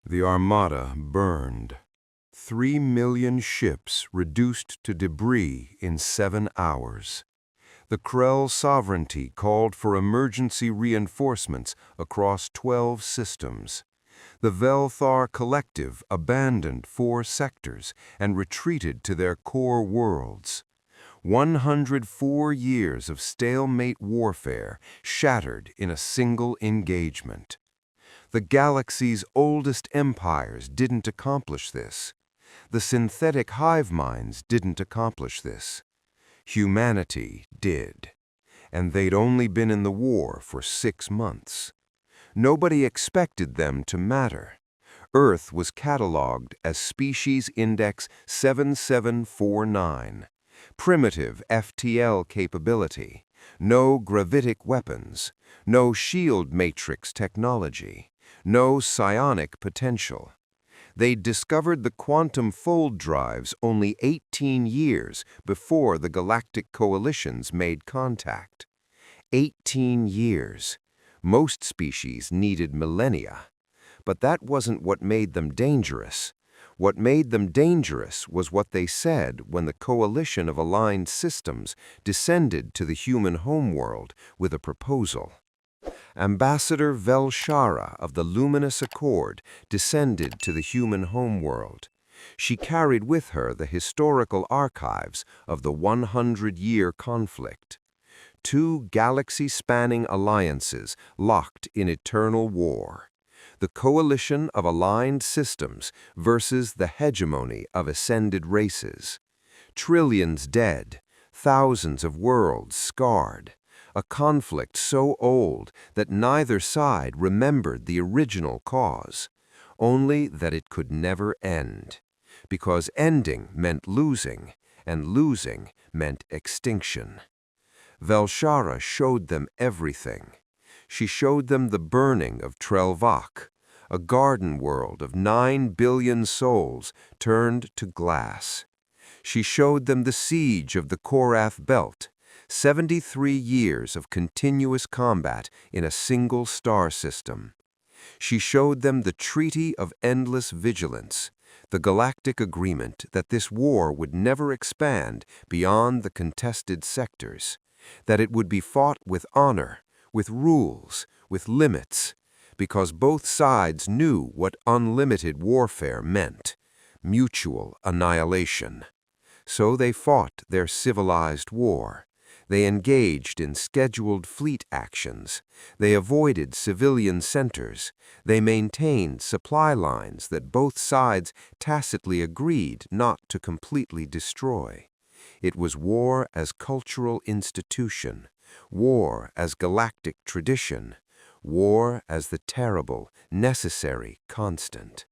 The Armada burned. 3 million ships reduced to debris in 7 hours. The Krell sovereignty called for emergency reinforcements across 12 systems. The Velthar Collective abandoned 4 sectors and retreated to their core worlds. 104 years of stalemate warfare shattered in a single engagement. The galaxy's oldest empires didn't accomplish this. The synthetic hive minds didn't accomplish this. Humanity did. And they'd only been in the war for 6 months. Nobody expected them to matter. Earth was catalogued as Species Index 7749. Primitive FTL capability. No gravitic weapons. No shield matrix technology. No psionic potential. They'd discovered the quantum fold drives only 18 years before the galactic coalitions made contact. 18 years. Most species needed millennia. But that wasn't what made them dangerous. What made them dangerous was what they said when the coalition of aligned systems descended to the human homeworld with a proposal. Ambassador Velshara of the Luminous Accord descended to the human homeworld. She carried with her the historical archives of the 100-year conflict. 2 galaxy-spanning alliances locked in eternal war. The coalition of aligned systems versus the hegemony of ascended races. Trillions dead, thousands of worlds scarred. A conflict so old that neither side remembered the original cause, only that it could never end. Because ending meant losing, and losing meant extinction. Velshara showed them everything. She showed them the burning of Trelvak, a garden world of 9 billion souls turned to glass. She showed them the siege of the Korath Belt, 73 years of continuous combat in a single star system. She showed them the Treaty of Endless Vigilance, the galactic agreement that this war would never expand beyond the contested sectors, that it would be fought with honor, with rules, with limits, because both sides knew what unlimited warfare meant, mutual annihilation. So they fought their civilized war. They engaged in scheduled fleet actions. They avoided civilian centers. They maintained supply lines that both sides tacitly agreed not to completely destroy. It was war as cultural institution, war as galactic tradition, war as the terrible, necessary constant.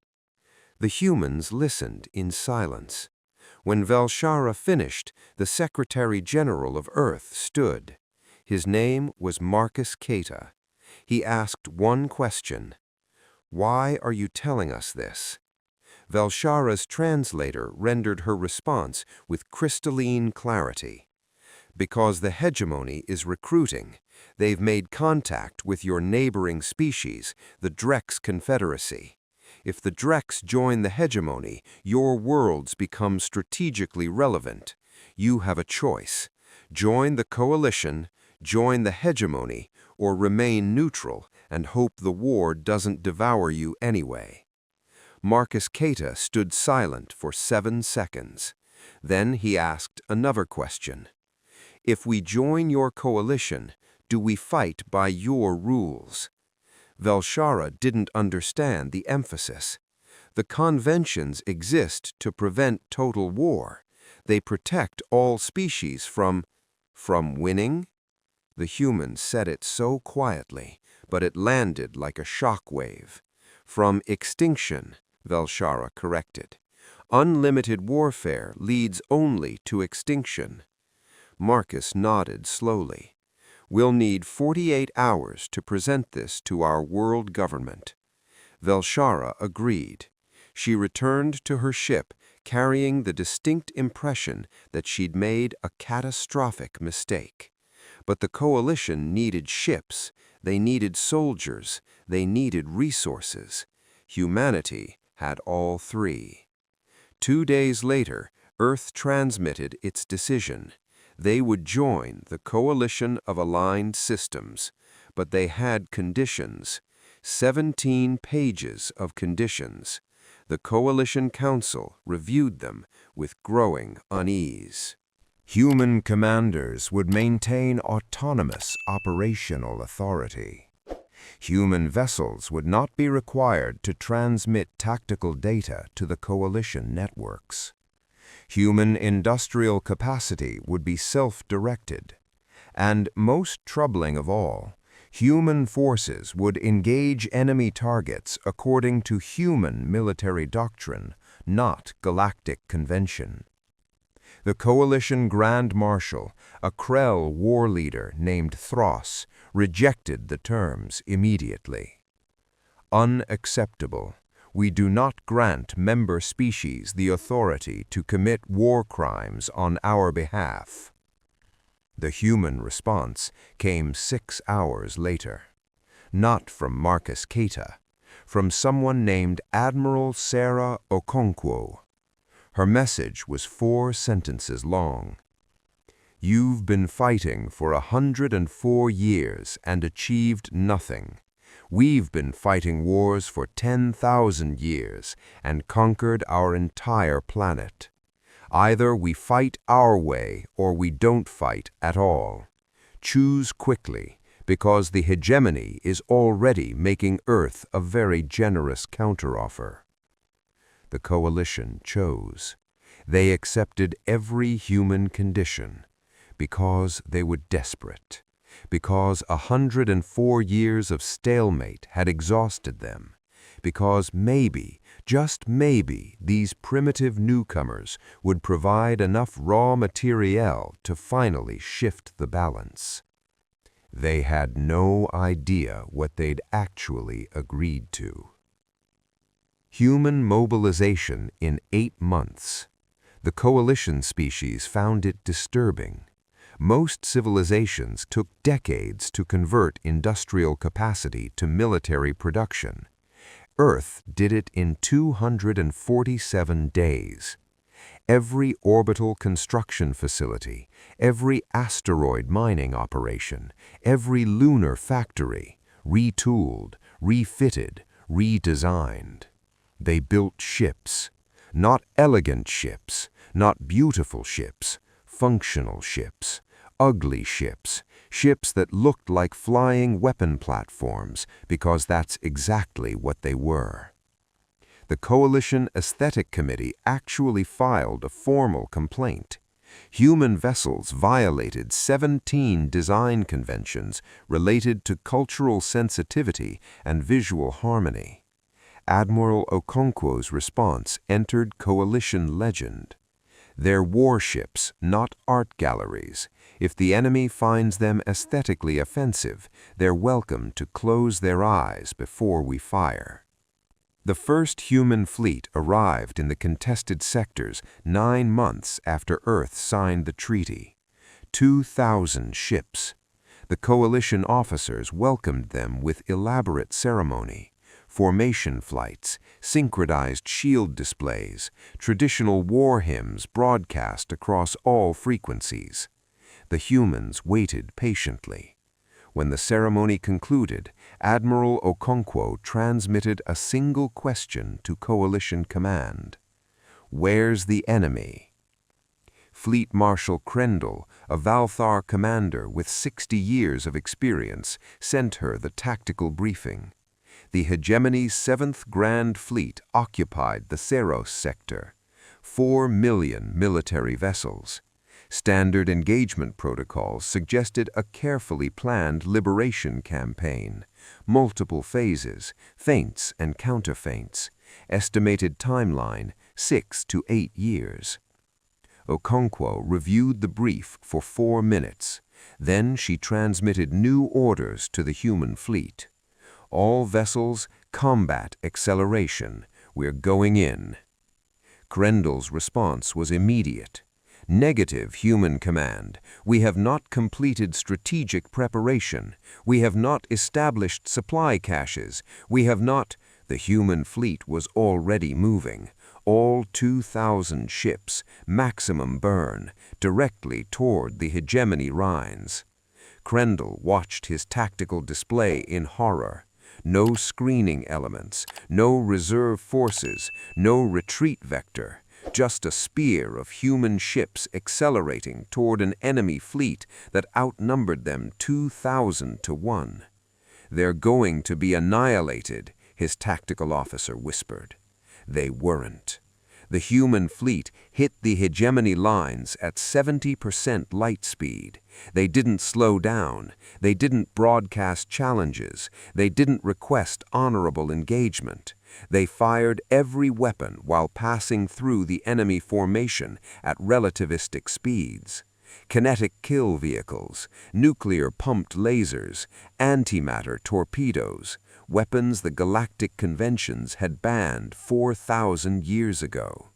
The humans listened in silence. When Velshara finished, the Secretary General of Earth stood. His name was Marcus Kata. He asked one question. "Why are you telling us this?" Velshara's translator rendered her response with crystalline clarity. "Because the hegemony is recruiting. They've made contact with your neighboring species, the Drex Confederacy. If the Drex join the hegemony, your worlds become strategically relevant. You have a choice. Join the coalition, join the hegemony, or remain neutral and hope the war doesn't devour you anyway." Marcus Kata stood silent for 7 seconds. Then he asked another question. "If we join your coalition, do we fight by your rules?" Velshara didn't understand the emphasis. The conventions exist to prevent total war. They protect all species from winning? The humans said it so quietly, but it landed like a shock wave. From extinction, Velshara corrected. Unlimited warfare leads only to extinction. Marcus nodded slowly. "We'll need 48 hours to present this to our world government." Velshara agreed. She returned to her ship, carrying the distinct impression that she'd made a catastrophic mistake. But the coalition needed ships, they needed soldiers, they needed resources. Humanity had all three. 2 days later, Earth transmitted its decision. They would join the coalition of aligned systems, but they had conditions. 17 pages of conditions. The Coalition Council reviewed them with growing unease. Human commanders would maintain autonomous operational authority. Human vessels would not be required to transmit tactical data to the coalition networks. Human industrial capacity would be self-directed. And most troubling of all, human forces would engage enemy targets according to human military doctrine, not galactic convention. The coalition Grand Marshal, a Krell war leader named Thros, rejected the terms immediately. Unacceptable. We do not grant member species the authority to commit war crimes on our behalf. The human response came 6 hours later. Not from Marcus Keita, from someone named Admiral Sarah Okonkwo. Her message was 4 sentences long. You've been fighting for 104 years and achieved nothing. We've been fighting wars for 10,000 years and conquered our entire planet. Either we fight our way or we don't fight at all. Choose quickly, because the hegemony is already making Earth a very generous counteroffer. The coalition chose. They accepted every human condition because they were desperate, because 104 years of stalemate had exhausted them, because maybe, just maybe, these primitive newcomers would provide enough raw materiel to finally shift the balance. They had no idea what they'd actually agreed to. Human mobilization in 8 months. The coalition species found it disturbing. Most civilizations took decades to convert industrial capacity to military production. Earth did it in 247 days. Every orbital construction facility, every asteroid mining operation, every lunar factory, retooled, refitted, redesigned. They built ships, not elegant ships, not beautiful ships, functional ships, ugly ships, ships that looked like flying weapon platforms because that's exactly what they were. The Coalition Aesthetic Committee actually filed a formal complaint. Human vessels violated 17 design conventions related to cultural sensitivity and visual harmony. Admiral Okonkwo's response entered coalition legend. They're warships, not art galleries. If the enemy finds them aesthetically offensive, they're welcome to close their eyes before we fire. The first human fleet arrived in the contested sectors 9 months after Earth signed the treaty. 2,000 ships. The coalition officers welcomed them with elaborate ceremony. Formation flights, synchronized shield displays, traditional war hymns broadcast across all frequencies. The humans waited patiently. When the ceremony concluded, Admiral Okonkwo transmitted a single question to Coalition Command. Where's the enemy? Fleet Marshal Krendel, a Valthar commander with 60 years of experience, sent her the tactical briefing. The hegemony's 7th Grand Fleet occupied the Seros sector. 4 million military vessels. Standard engagement protocols suggested a carefully planned liberation campaign. Multiple phases, feints and counterfeints. Estimated timeline, 6 to 8 years. Okonkwo reviewed the brief for 4 minutes. Then she transmitted new orders to the human fleet. All vessels, combat acceleration. We're going in. Krendel's response was immediate. Negative, human command. We have not completed strategic preparation. We have not established supply caches. We have not. The human fleet was already moving, all 2,000 ships, maximum burn, directly toward the hegemony lines. Krendel watched his tactical display in horror. No screening elements, no reserve forces, no retreat vector, just a spear of human ships accelerating toward an enemy fleet that outnumbered them 2,000 to 1. "They're going to be annihilated," his tactical officer whispered. They weren't. The human fleet hit the hegemony lines at 70% light speed. They didn't slow down. They didn't broadcast challenges. They didn't request honorable engagement. They fired every weapon while passing through the enemy formation at relativistic speeds. Kinetic kill vehicles, nuclear-pumped lasers, antimatter torpedoes, weapons the galactic conventions had banned 4,000 years ago.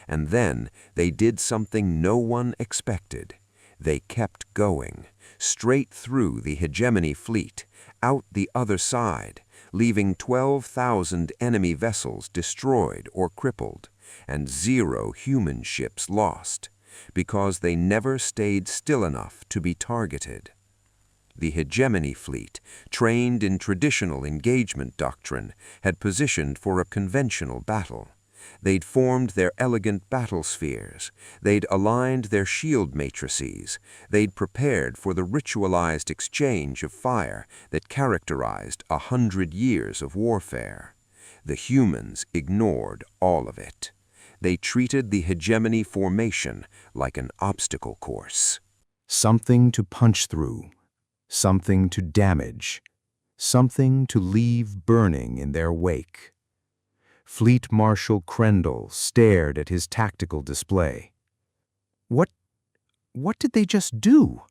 And then they did something no one expected. They kept going, straight through the hegemony fleet, out the other side, leaving 12,000 enemy vessels destroyed or crippled, and 0 human ships lost, because they never stayed still enough to be targeted. The hegemony fleet, trained in traditional engagement doctrine, had positioned for a conventional battle. They'd formed their elegant battle spheres. They'd aligned their shield matrices. They'd prepared for the ritualized exchange of fire that characterized 100 years of warfare. The humans ignored all of it. They treated the hegemony formation like an obstacle course. Something to punch through, something to damage, something to leave burning in their wake. Fleet Marshal Krendel stared at his tactical display. What did they just do?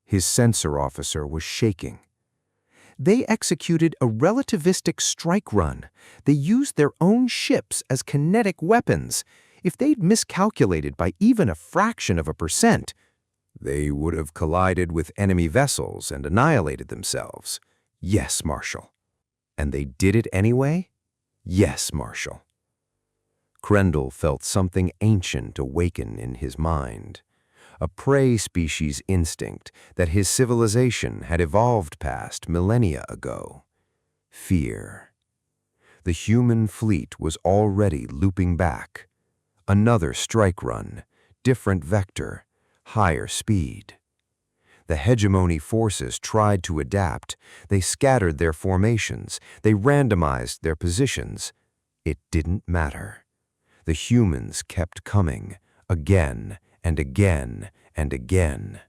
His sensor officer was shaking. They executed a relativistic strike run. They used their own ships as kinetic weapons. If they'd miscalculated by even a fraction of a percent, they would have collided with enemy vessels and annihilated themselves. Yes, Marshal. And they did it anyway? Yes, Marshal. Krendel felt something ancient awaken in his mind. A prey species instinct that his civilization had evolved past millennia ago. Fear. The human fleet was already looping back. Another strike run, different vector, higher speed. The hegemony forces tried to adapt. They scattered their formations. They randomized their positions. It didn't matter. The humans kept coming, again and again and again.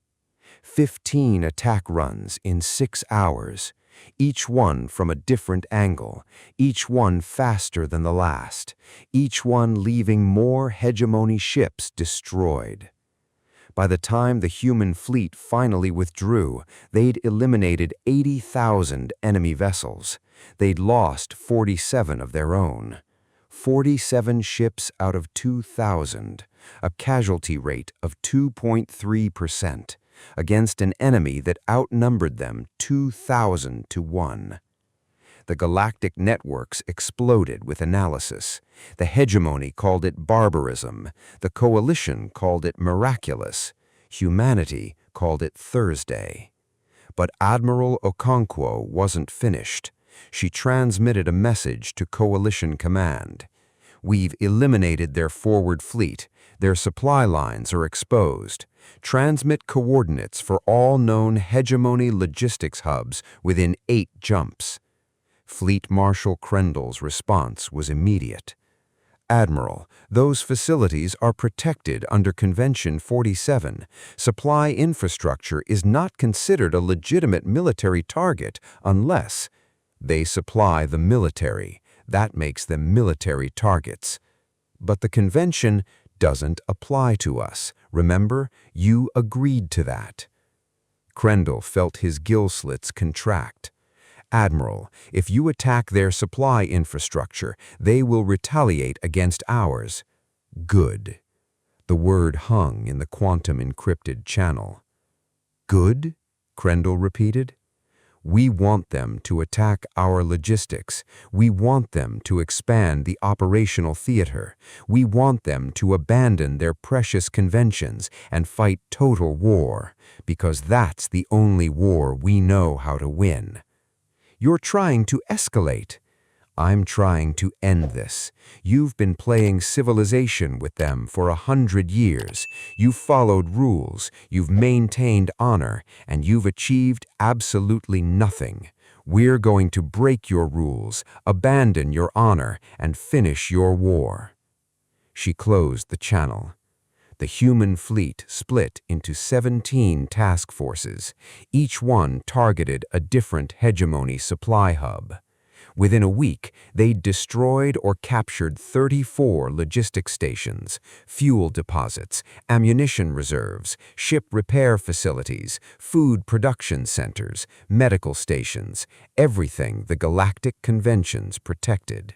15 attack runs in 6 hours, each one from a different angle, each one faster than the last, each one leaving more hegemony ships destroyed. By the time the human fleet finally withdrew, they'd eliminated 80,000 enemy vessels. They'd lost 47 of their own. 47 ships out of 2,000, a casualty rate of 2.3%, against an enemy that outnumbered them 2,000 to 1. The galactic networks exploded with analysis. The hegemony called it barbarism. The coalition called it miraculous. Humanity called it Thursday. But Admiral Okonkwo wasn't finished. She transmitted a message to Coalition Command. "We've eliminated their forward fleet. Their supply lines are exposed. Transmit coordinates for all known hegemony logistics hubs within 8 jumps." Fleet Marshal Krendel's response was immediate. "Admiral, those facilities are protected under Convention 47. Supply infrastructure is not considered a legitimate military target unless they supply the military. That makes them military targets. But the Convention doesn't apply to us. Remember, you agreed to that." Krendel felt his gill slits contract. "Admiral, if you attack their supply infrastructure, they will retaliate against ours." "Good." The word hung in the quantum-encrypted channel. "Good?" Krendel repeated. We want them to attack our logistics. We want them to expand the operational theater. We want them to abandon their precious conventions and fight total war, because that's the only war we know how to win. You're trying to escalate. I'm trying to end this. You've been playing civilization with them for 100 years. You've followed rules, you've maintained honor, and you've achieved absolutely nothing. We're going to break your rules, abandon your honor, and finish your war. She closed the channel. The human fleet split into 17 task forces. Each one targeted a different hegemony supply hub. Within a week, they'd destroyed or captured 34 logistics stations, fuel deposits, ammunition reserves, ship repair facilities, food production centers, medical stations, everything the Galactic Conventions protected.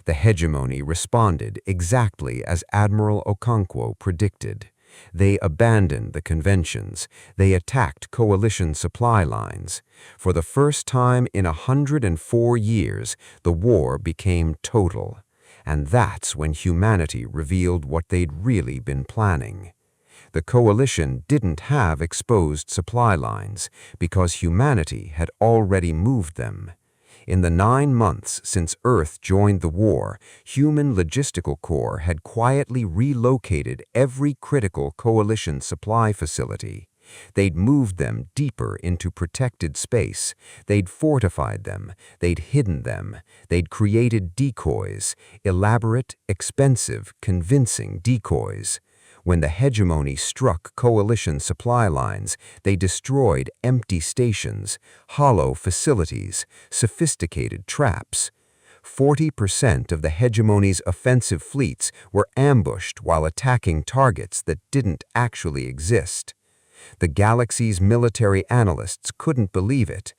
The hegemony responded exactly as Admiral Okonkwo predicted. They abandoned the conventions. They attacked coalition supply lines. For the first time in 104 years, the war became total. And that's when humanity revealed what they'd really been planning. The coalition didn't have exposed supply lines because humanity had already moved them. In the 9 months since Earth joined the war, Human Logistical Corps had quietly relocated every critical coalition supply facility. They'd moved them deeper into protected space. They'd fortified them. They'd hidden them. They'd created decoys, elaborate, expensive, convincing decoys. When the hegemony struck coalition supply lines, they destroyed empty stations, hollow facilities, sophisticated traps. 40% of the hegemony's offensive fleets were ambushed while attacking targets that didn't actually exist. The galaxy's military analysts couldn't believe it.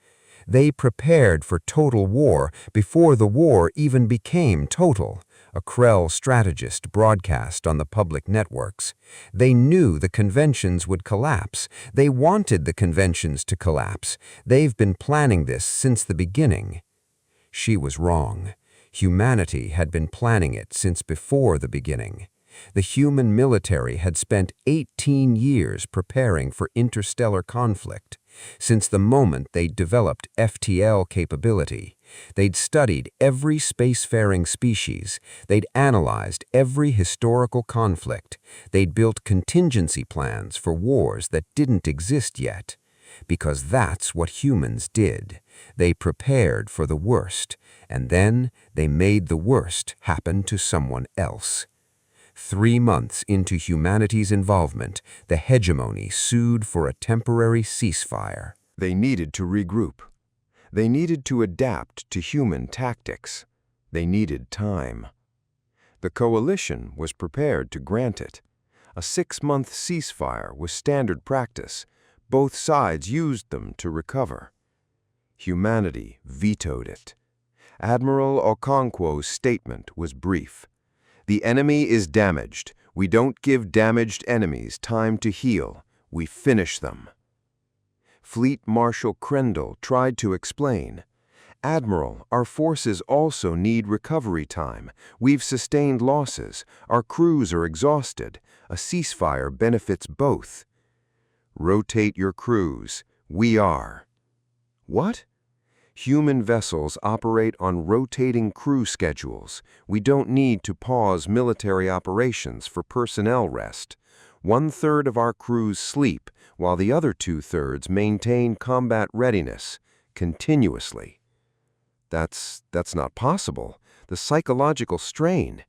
They prepared for total war before the war even became total. A Krell strategist broadcast on the public networks. They knew the conventions would collapse. They wanted the conventions to collapse. They've been planning this since the beginning. She was wrong. Humanity had been planning it since before the beginning. The human military had spent 18 years preparing for interstellar conflict. Since the moment they developed FTL capability, they'd studied every spacefaring species, they'd analyzed every historical conflict, they'd built contingency plans for wars that didn't exist yet. Because that's what humans did. They prepared for the worst, and then they made the worst happen to someone else. 3 months into humanity's involvement, the hegemony sued for a temporary ceasefire. They needed to regroup. They needed to adapt to human tactics. They needed time. The coalition was prepared to grant it. A 6-month ceasefire was standard practice. Both sides used them to recover. Humanity vetoed it. Admiral Okonkwo's statement was brief. The enemy is damaged. We don't give damaged enemies time to heal. We finish them. Fleet Marshal Krendel tried to explain. Admiral, our forces also need recovery time. We've sustained losses. Our crews are exhausted. A ceasefire benefits both. Rotate your crews. We are. What? Human vessels operate on rotating crew schedules. We don't need to pause military operations for personnel rest. 1/3 of our crews sleep, while the other 2/3 maintain combat readiness, continuously. That's not possible. The psychological strain.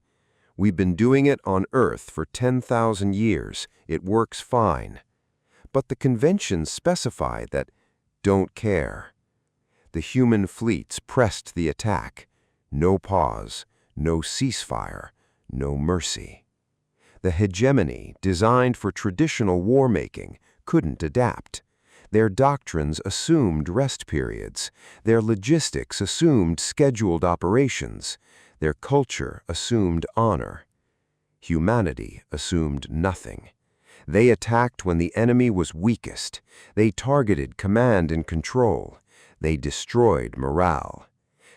We've been doing it on Earth for 10,000 years. It works fine. But the conventions specify that don't care. The human fleets pressed the attack. No pause, no ceasefire, no mercy. The hegemony, designed for traditional war-making, couldn't adapt. Their doctrines assumed rest periods. Their logistics assumed scheduled operations. Their culture assumed honor. Humanity assumed nothing. They attacked when the enemy was weakest. They targeted command and control. They destroyed morale.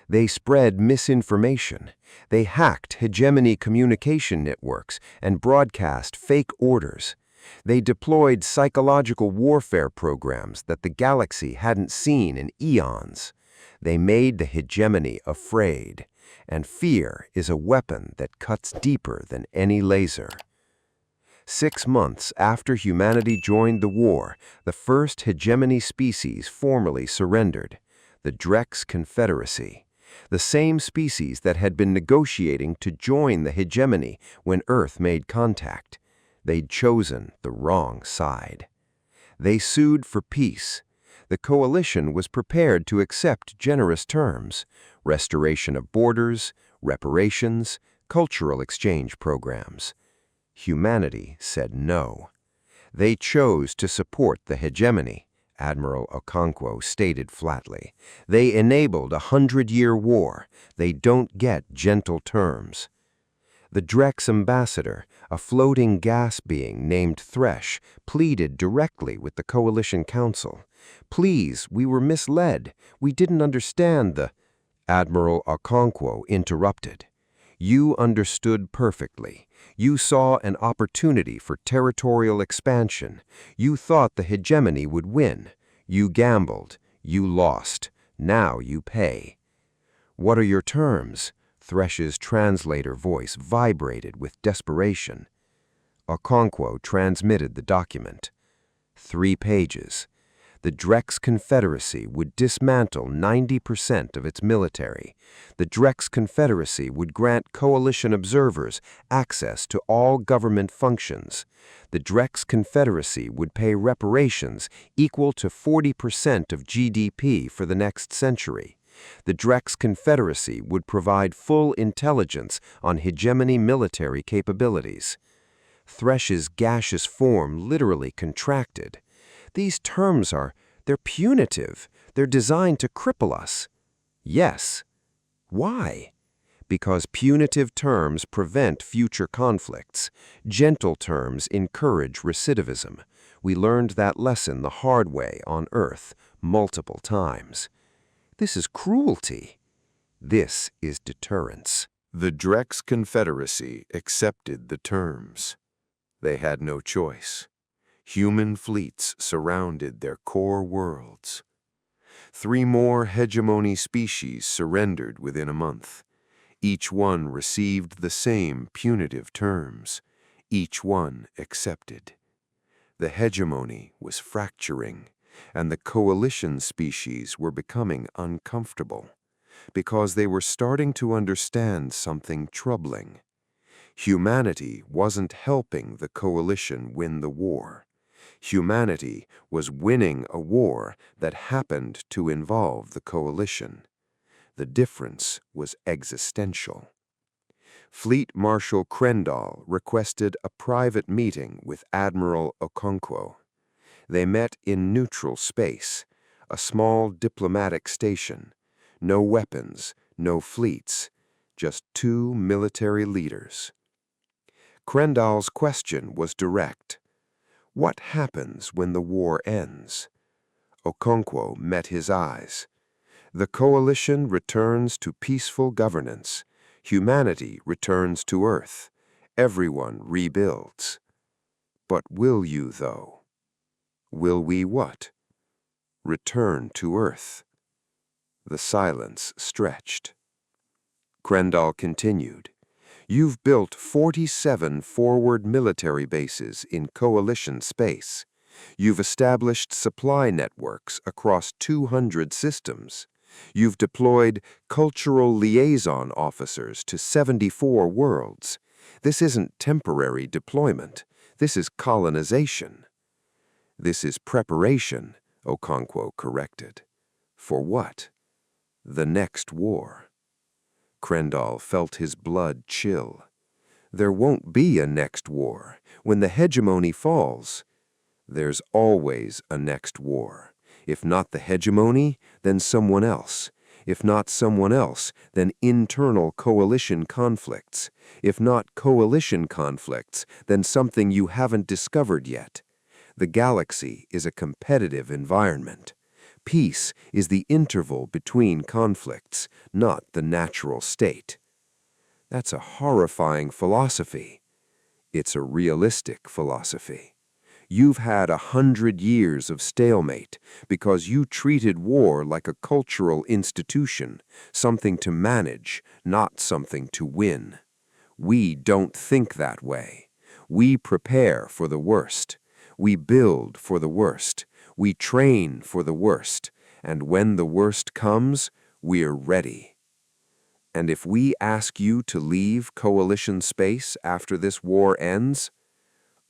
They spread misinformation. They hacked hegemony communication networks and broadcast fake orders. They deployed psychological warfare programs that the galaxy hadn't seen in eons. They made the hegemony afraid, and fear is a weapon that cuts deeper than any laser. 6 months after humanity joined the war, the first hegemony species formally surrendered, the Drex Confederacy, the same species that had been negotiating to join the hegemony when Earth made contact. They'd chosen the wrong side. They sued for peace. The coalition was prepared to accept generous terms: restoration of borders, reparations, cultural exchange programs. Humanity said no. They chose to support the hegemony, Admiral Okonkwo stated flatly. They enabled a 100-year war. They don't get gentle terms. The Drex ambassador, a floating gas being named Thresh, pleaded directly with the Coalition Council. "Please, we were misled. We didn't understand the—" Admiral Okonkwo interrupted. "You understood perfectly. You saw an opportunity for territorial expansion. You thought the hegemony would win. You gambled. You lost. Now you pay." "What are your terms?" Thresh's translator voice vibrated with desperation. Okonkwo transmitted the document. 3 pages. The Drex Confederacy would dismantle 90% of its military. The Drex Confederacy would grant coalition observers access to all government functions. The Drex Confederacy would pay reparations equal to 40% of GDP for the next century. The Drex Confederacy would provide full intelligence on hegemony military capabilities. Thresh's gaseous form literally contracted. "These terms they're punitive. They're designed to cripple us." "Yes." "Why?" "Because punitive terms prevent future conflicts. Gentle terms encourage recidivism. We learned that lesson the hard way on Earth multiple times." "This is cruelty." "This is deterrence." The Drex Confederacy accepted the terms. They had no choice. Human fleets surrounded their core worlds. 3 more hegemony species surrendered within a month. Each one received the same punitive terms. Each one accepted. The hegemony was fracturing, and the coalition species were becoming uncomfortable because they were starting to understand something troubling. Humanity wasn't helping the coalition win the war. Humanity was winning a war that happened to involve the coalition. The difference was existential. Fleet Marshal Krendall requested a private meeting with Admiral Okonkwo. They met in neutral space, a small diplomatic station. No weapons, no fleets, just 2 military leaders. Krendall's question was direct. What happens when the war ends? Okonkwo met his eyes. The coalition returns to peaceful governance. Humanity returns to Earth. Everyone rebuilds. But will you, though? Will we what? Return to Earth. The silence stretched. Krendall continued. You've built 47 forward military bases in coalition space. You've established supply networks across 200 systems. You've deployed cultural liaison officers to 74 worlds. This isn't temporary deployment. This is colonization. This is preparation, Okonkwo corrected. For what? The next war. Krendall felt his blood chill. There won't be a next war. When the hegemony falls, there's always a next war. If not the hegemony, then someone else. If not someone else, then internal coalition conflicts. If not coalition conflicts, then something you haven't discovered yet. The galaxy is a competitive environment. Peace is the interval between conflicts, not the natural state. That's a horrifying philosophy. It's a realistic philosophy. You've had 100 years of stalemate because you treated war like a cultural institution, something to manage, not something to win. We don't think that way. We prepare for the worst. We build for the worst. We train for the worst. And when the worst comes, we're ready. And if we ask you to leave coalition space after this war ends,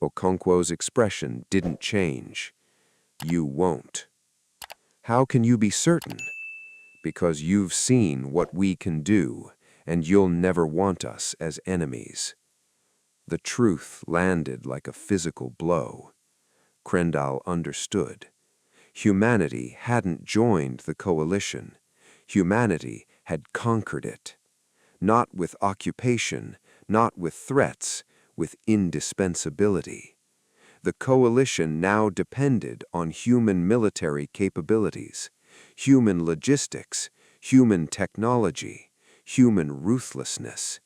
Okonkwo's expression didn't change. You won't. How can you be certain? Because you've seen what we can do, and you'll never want us as enemies. The truth landed like a physical blow. Krendal understood. Humanity hadn't joined the coalition. Humanity had conquered it. Not with occupation, not with threats, with indispensability. The coalition now depended on human military capabilities, human logistics, human technology, human ruthlessness.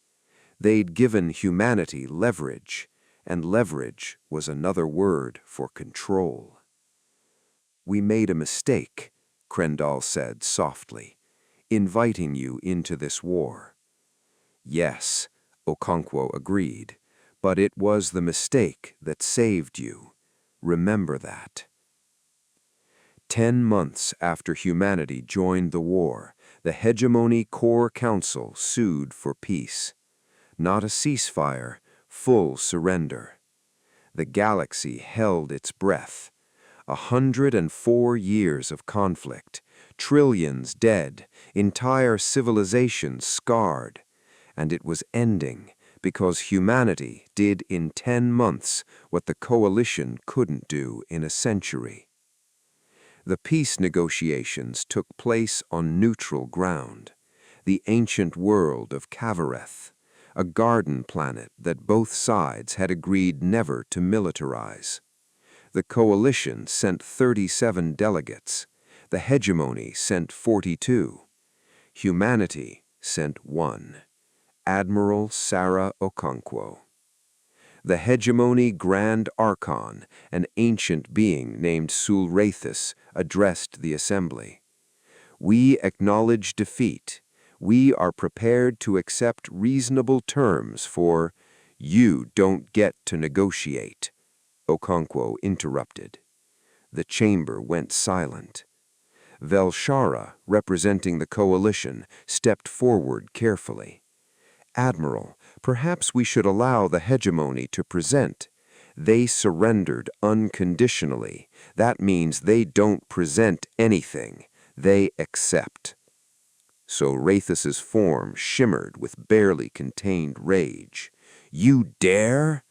They'd given humanity leverage, and leverage was another word for control. We made a mistake, Krendal said softly, inviting you into this war. Yes, Okonkwo agreed, but it was the mistake that saved you. Remember that. 10 months after humanity joined the war, the Hegemony Core Council sued for peace. Not a ceasefire, full surrender. The galaxy held its breath. 104 years of conflict, trillions dead, entire civilizations scarred. And it was ending because humanity did in 10 months what the coalition couldn't do in a century. The peace negotiations took place on neutral ground, the ancient world of Kavareth, a garden planet that both sides had agreed never to militarize. The coalition sent 37 delegates. The hegemony sent 42. Humanity sent 1. Admiral Sarah Okonkwo. The hegemony Grand Archon, an ancient being named Sulrathus, addressed the assembly. We acknowledge defeat. We are prepared to accept reasonable terms for you don't get to negotiate. Okonkwo interrupted. The chamber went silent. Velshara, representing the coalition, stepped forward carefully. Admiral, perhaps we should allow the hegemony to present. They surrendered unconditionally. That means they don't present anything. They accept. So Rathus's form shimmered with barely contained rage. You dare?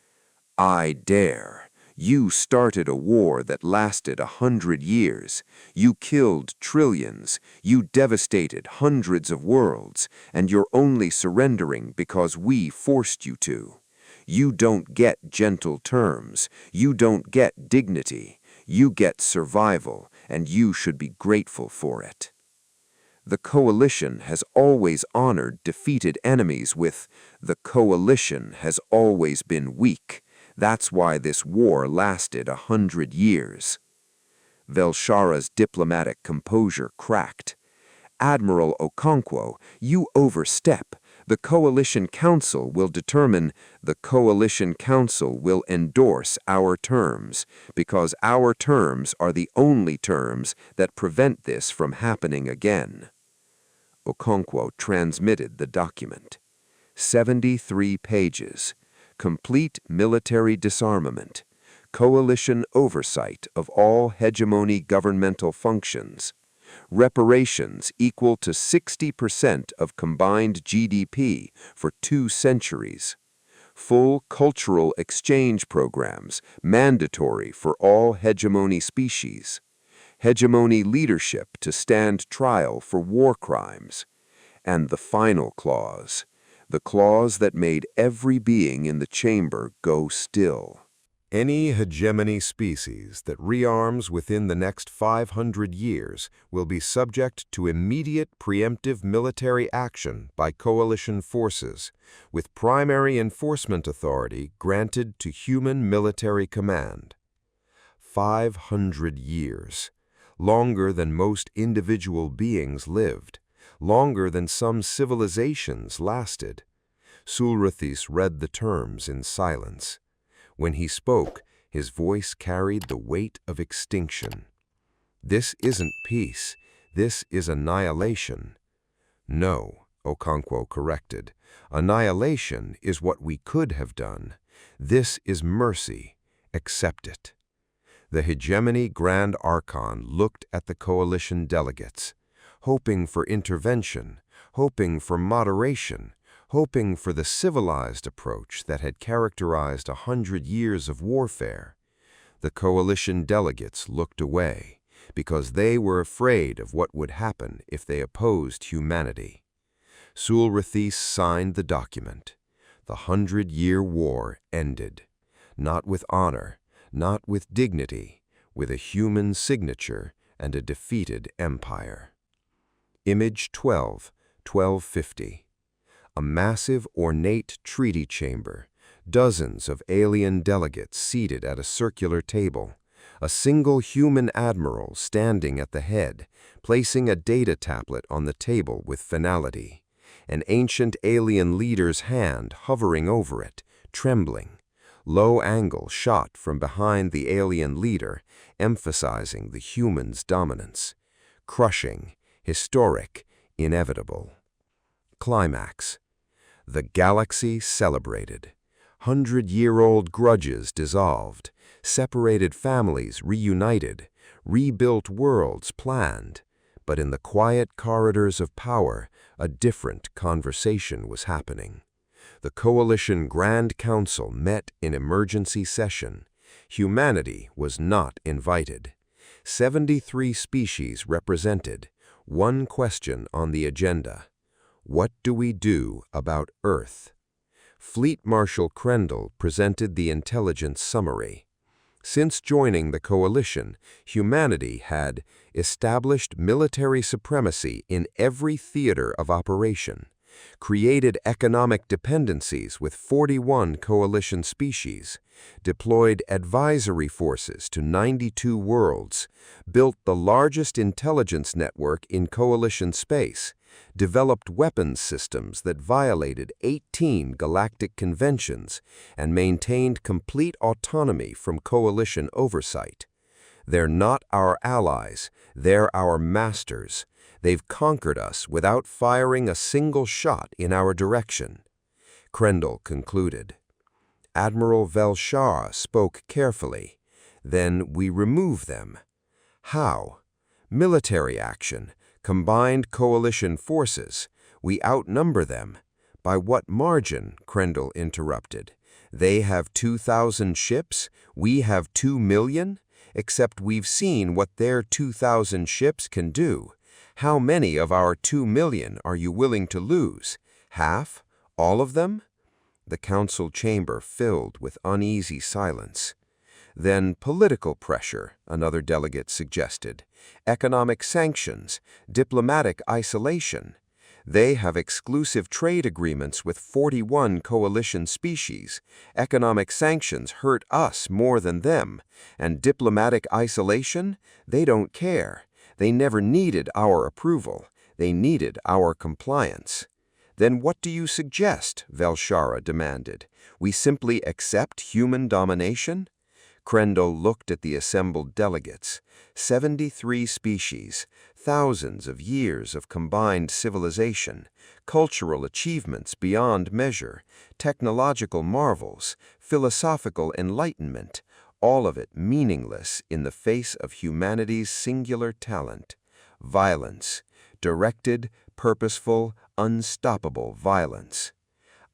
I dare. You started a war that lasted 100 years. You killed trillions. You devastated hundreds of worlds, and you're only surrendering because we forced you to. You don't get gentle terms. You don't get dignity. You get survival, and you should be grateful for it. The coalition has always honored defeated enemies with, the coalition has always been weak. That's why this war lasted 100 years. Velshara's diplomatic composure cracked. Admiral Okonkwo, you overstep. The Coalition Council will determine, the Coalition Council will endorse our terms, because our terms are the only terms that prevent this from happening again. Okonkwo transmitted the document. 73 pages. Complete military disarmament, coalition oversight of all hegemony governmental functions, reparations equal to 60% of combined GDP for 2 centuries, full cultural exchange programs mandatory for all hegemony species, hegemony leadership to stand trial for war crimes, and the final clause, the clause that made every being in the chamber go still. Any hegemony species that rearms within the next 500 years will be subject to immediate preemptive military action by coalition forces, with primary enforcement authority granted to human military command. 500 years. Longer than most individual beings lived, longer than some civilizations lasted. Sulrithis read the terms in silence. When he spoke, his voice carried the weight of extinction. This isn't peace, this is annihilation. No, Okonkwo corrected. Annihilation is what we could have done. This is mercy. Accept it. The hegemony Grand Archon looked at the coalition delegates, hoping for intervention, hoping for moderation, hoping for the civilized approach that had characterized 100 years of warfare. The coalition delegates looked away, because they were afraid of what would happen if they opposed humanity. Sulrithis signed the document. The 100-year war ended, not with honor, not with dignity, with a human signature and a defeated empire. Image 12, 1250. A massive, ornate treaty chamber, dozens of alien delegates seated at a circular table, a single human admiral standing at the head, placing a data tablet on the table with finality, an ancient alien leader's hand hovering over it, trembling, low-angle shot from behind the alien leader, emphasizing the human's dominance, crushing, historic, inevitable. Climax. The galaxy celebrated. 100-year-old grudges dissolved, separated families reunited, rebuilt worlds planned. But in the quiet corridors of power, a different conversation was happening. The Coalition Grand Council met in emergency session. Humanity was not invited. 73 species represented. One question on the agenda. What do we do about Earth? Fleet Marshal Krendel presented the intelligence summary. Since joining the coalition, humanity had established military supremacy in every theater of operation, created economic dependencies with 41 coalition species, deployed advisory forces to 92 worlds, built the largest intelligence network in coalition space, developed weapons systems that violated 18 galactic conventions, and maintained complete autonomy from coalition oversight. They're not our allies, they're our masters. They've conquered us without firing a single shot in our direction. Krendel concluded. Admiral Velshara spoke carefully. Then we remove them. How? Military action. Combined coalition forces. We outnumber them. By what margin? Krendel interrupted. They have 2,000 ships, we have 2 million? Except we've seen what their 2,000 ships can do. How many of our 2 million are you willing to lose? Half? All of them? The council chamber filled with uneasy silence. Then political pressure, another delegate suggested. Economic sanctions, diplomatic isolation. They have exclusive trade agreements with 41 coalition species. Economic sanctions hurt us more than them. And diplomatic isolation? They don't care. They never needed our approval. They needed our compliance. Then what do you suggest? Velshara demanded. We simply accept human domination? Krendel looked at the assembled delegates. 73 species, thousands of years of combined civilization, cultural achievements beyond measure, technological marvels, philosophical enlightenment, all of it meaningless in the face of humanity's singular talent. Violence. Directed, purposeful, unstoppable violence.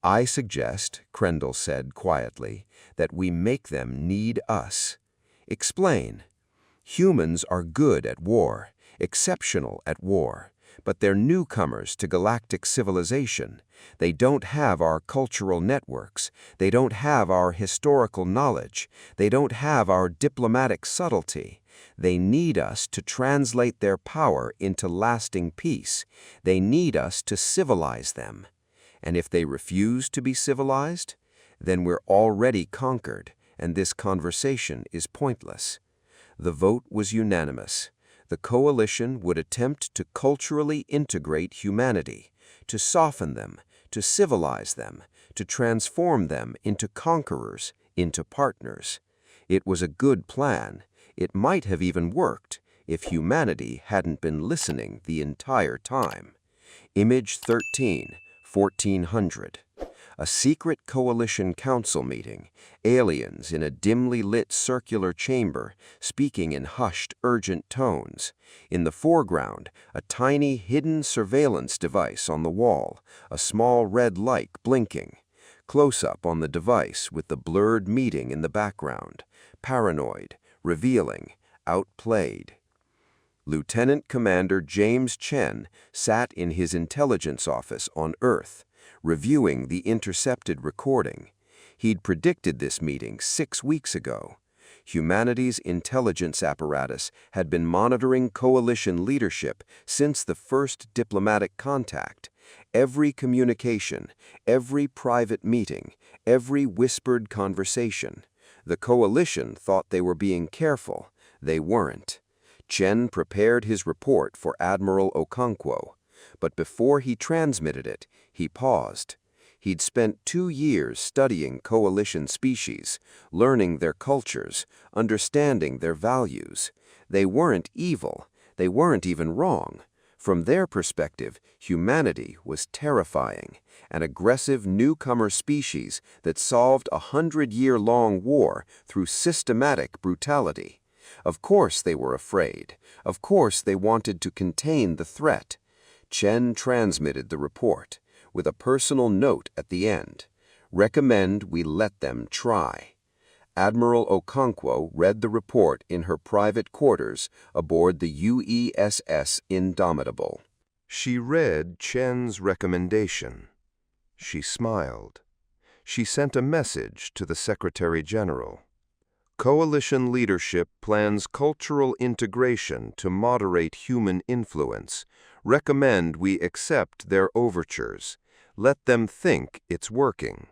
I suggest, Krendel said quietly, that we make them need us. Explain. Humans are good at war, exceptional at war. but they're newcomers to galactic civilization. They don't have our cultural networks. They don't have our historical knowledge. They don't have our diplomatic subtlety. They need us to translate their power into lasting peace. They need us to civilize them. And if they refuse to be civilized, then we're already conquered, and this conversation is pointless. The vote was unanimous. The coalition would attempt to culturally integrate humanity, to soften them, to civilize them, to transform them into conquerors, into partners. It was a good plan. It might have even worked if humanity hadn't been listening the entire time. Image 13, 1400. A secret coalition council meeting, aliens in a dimly lit circular chamber, speaking in hushed, urgent tones. In the foreground, a tiny hidden surveillance device on the wall, a small red light blinking. Close-up on the device with the blurred meeting in the background. Paranoid, revealing, outplayed. Lieutenant Commander James Chen sat in his intelligence office on Earth, reviewing the intercepted recording. He'd predicted this meeting 6 weeks ago. Humanity's intelligence apparatus had been monitoring coalition leadership since the first diplomatic contact. Every communication, every private meeting, every whispered conversation. The coalition thought they were being careful. They weren't. Chen prepared his report for Admiral Okonkwo, but before he transmitted it, he paused. He'd spent 2 years studying coalition species, learning their cultures, understanding their values. They weren't evil. They weren't even wrong. From their perspective, humanity was terrifying, an aggressive newcomer species that solved a 100-year-long war through systematic brutality. Of course they were afraid. Of course they wanted to contain the threat. Chen transmitted the report, with a personal note at the end. Recommend we let them try. Admiral Okonkwo read the report in her private quarters aboard the UESS Indomitable. She read Chen's recommendation. She smiled. She sent a message to the Secretary General. Coalition leadership plans cultural integration to moderate human influence. Recommend we accept their overtures. Let them think it's working.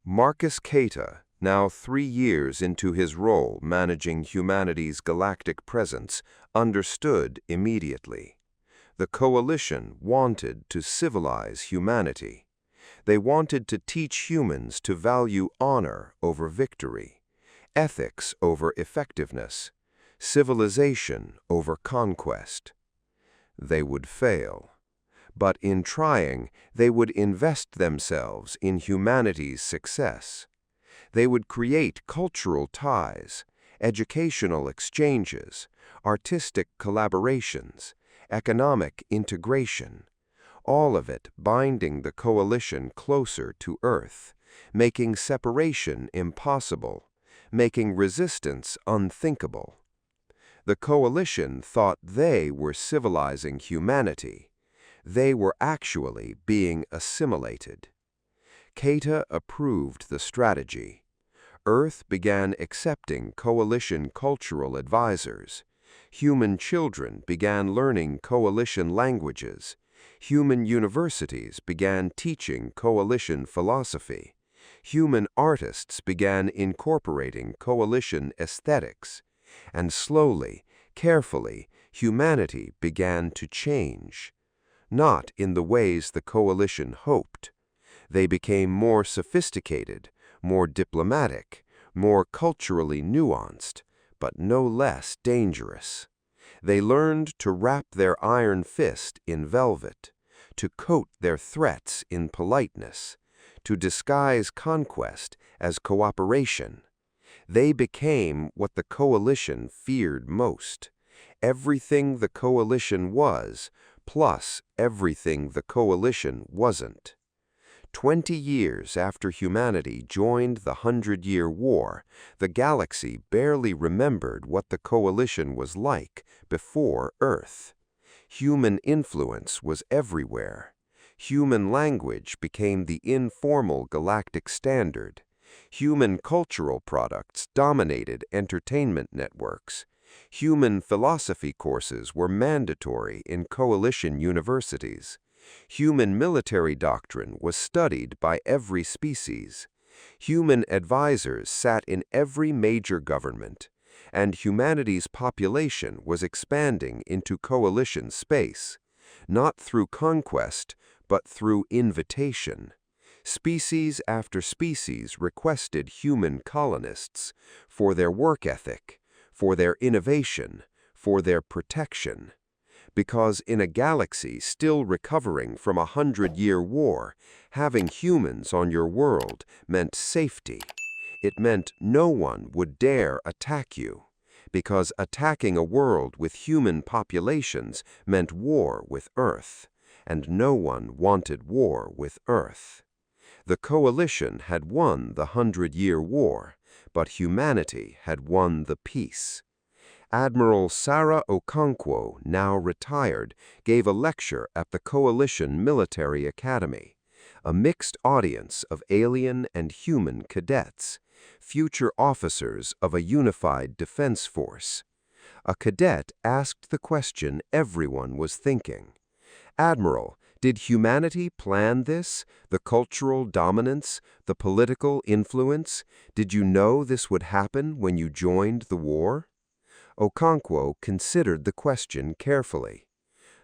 Marcus Keita, now 3 years into his role managing humanity's galactic presence, understood immediately. The coalition wanted to civilize humanity. They wanted to teach humans to value honor over victory, ethics over effectiveness, civilization over conquest. They would fail. But in trying, they would invest themselves in humanity's success. They would create cultural ties, educational exchanges, artistic collaborations, economic integration, all of it binding the coalition closer to Earth, making separation impossible, making resistance unthinkable. The coalition thought they were civilizing humanity. They were actually being assimilated. Keita approved the strategy. Earth began accepting coalition cultural advisors. Human children began learning coalition languages. Human universities began teaching coalition philosophy. Human artists began incorporating coalition aesthetics. And slowly, carefully, humanity began to change. Not in the ways the coalition hoped. They became more sophisticated, more diplomatic, more culturally nuanced, but no less dangerous. They learned to wrap their iron fist in velvet, to coat their threats in politeness, to disguise conquest as cooperation. They became what the coalition feared most. Everything the coalition was, plus everything the coalition wasn't. 20 years after humanity joined the 100-Year War, the galaxy barely remembered what the coalition was like before Earth. Human influence was everywhere. Human language became the informal galactic standard. Human cultural products dominated entertainment networks. Human philosophy courses were mandatory in coalition universities. Human military doctrine was studied by every species. Human advisors sat in every major government, and humanity's population was expanding into coalition space, not through conquest, but through invitation. Species after species requested human colonists for their work ethic, for their innovation, for their protection. Because in a galaxy still recovering from a 100-year war, having humans on your world meant safety. It meant no one would dare attack you, because attacking a world with human populations meant war with Earth, and no one wanted war with Earth. The coalition had won the 100-year war, but humanity had won the peace. Admiral Sarah Okonkwo, now retired, gave a lecture at the Coalition Military Academy, a mixed audience of alien and human cadets, future officers of a unified defense force. A cadet asked the question everyone was thinking. "Admiral, did humanity plan this, the cultural dominance, the political influence? Did you know this would happen when you joined the war?" Okonkwo considered the question carefully.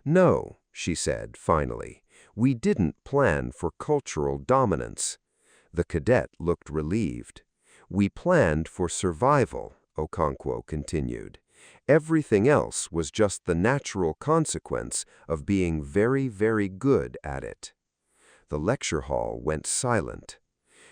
"No," she said finally, "we didn't plan for cultural dominance." The cadet looked relieved. "We planned for survival," Okonkwo continued. "Everything else was just the natural consequence of being very, very good at it." The lecture hall went silent.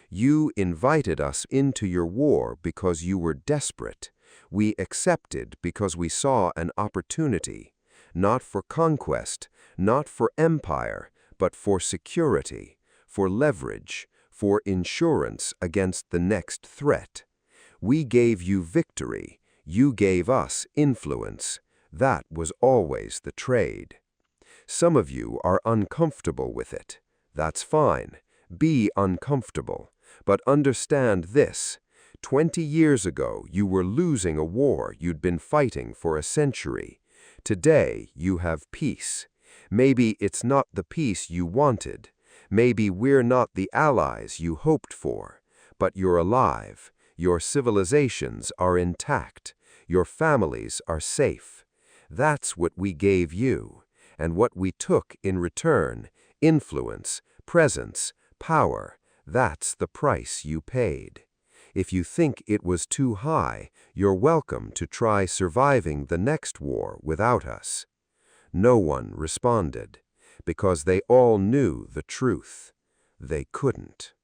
"You invited us into your war because you were desperate. We accepted because we saw an opportunity, not for conquest, not for empire, but for security, for leverage, for insurance against the next threat. We gave you victory. You gave us influence. That was always the trade. Some of you are uncomfortable with it. That's fine. Be uncomfortable. But understand this. 20 years ago, you were losing a war you'd been fighting for a century. Today, you have peace. Maybe it's not the peace you wanted. Maybe we're not the allies you hoped for. But you're alive. Your civilizations are intact. Your families are safe. That's what we gave you, and what we took in return, influence, presence, power, that's the price you paid. If you think it was too high, you're welcome to try surviving the next war without us." No one responded, because they all knew the truth. They couldn't.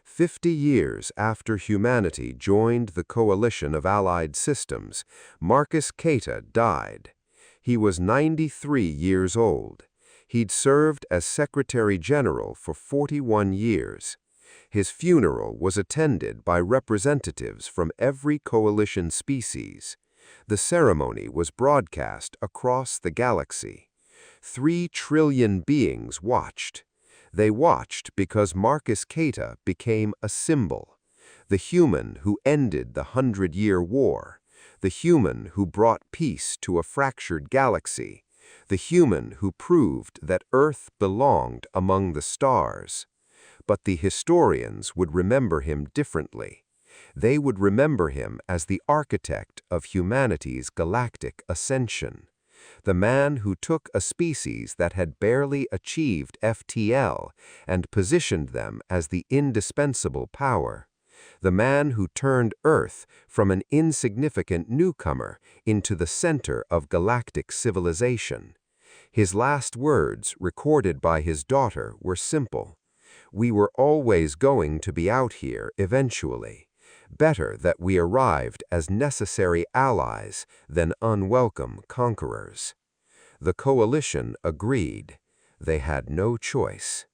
50 years after humanity joined the coalition of Allied systems, Marcus Keita died. He was 93 years old. He'd served as Secretary General for 41 years. His funeral was attended by representatives from every coalition species. The ceremony was broadcast across the galaxy. 3 trillion beings watched. They watched because Marcus Keita became a symbol. The human who ended the 100-year war. The human who brought peace to a fractured galaxy. The human who proved that Earth belonged among the stars. But the historians would remember him differently. They would remember him as the architect of humanity's galactic ascension. The man who took a species that had barely achieved FTL and positioned them as the indispensable power. The man who turned Earth from an insignificant newcomer into the center of galactic civilization. His last words, recorded by his daughter, were simple. "We were always going to be out here eventually. Better that we arrived as necessary allies than unwelcome conquerors." The coalition agreed. They had no choice.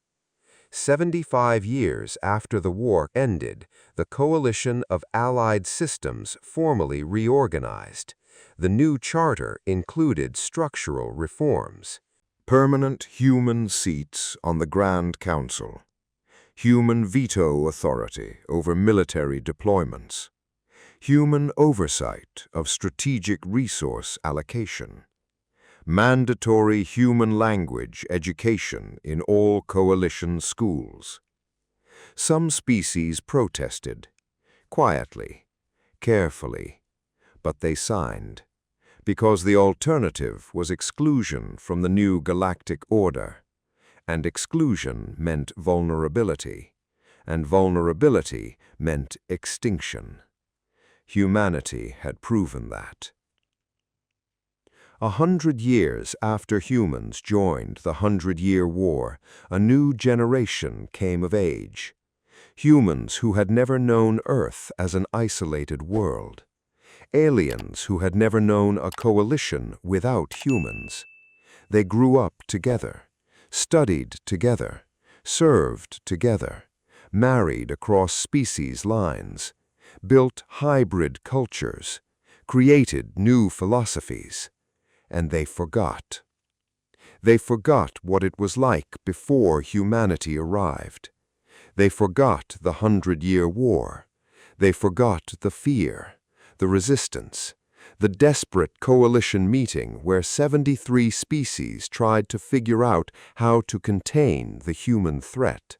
75 years after the war ended, the coalition of Allied systems formally reorganized. The new charter included structural reforms. Permanent human seats on the Grand Council. Human veto authority over military deployments. Human oversight of strategic resource allocation. Mandatory human language education in all coalition schools. Some species protested, quietly, carefully, but they signed, because the alternative was exclusion from the new galactic order, and exclusion meant vulnerability, and vulnerability meant extinction. Humanity had proven that. 100 years after humans joined the 100-Year War, a new generation came of age. Humans who had never known Earth as an isolated world. Aliens who had never known a coalition without humans. They grew up together, studied together, served together, married across species lines, built hybrid cultures, created new philosophies. And they forgot. They forgot what it was like before humanity arrived. They forgot the 100-Year War. They forgot the fear, the resistance, the desperate coalition meeting where 73 species tried to figure out how to contain the human threat.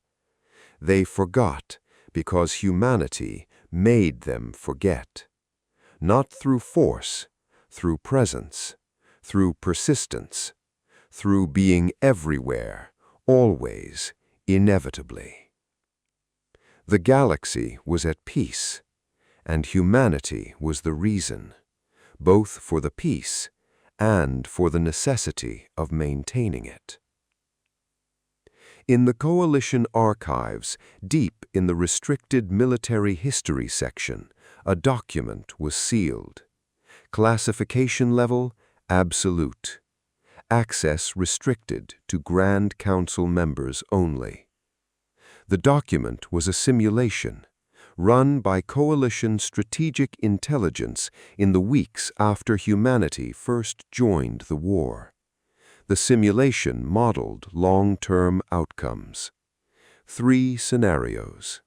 They forgot because humanity made them forget. Not through force, through presence. Through persistence, through being everywhere, always, inevitably. The galaxy was at peace, and humanity was the reason, both for the peace and for the necessity of maintaining it. In the Coalition archives, deep in the restricted military history section, a document was sealed. Classification level, absolute. Access restricted to Grand Council members only. The document was a simulation, run by Coalition Strategic Intelligence in the weeks after humanity first joined the war. The simulation modeled long-term outcomes. 3 scenarios.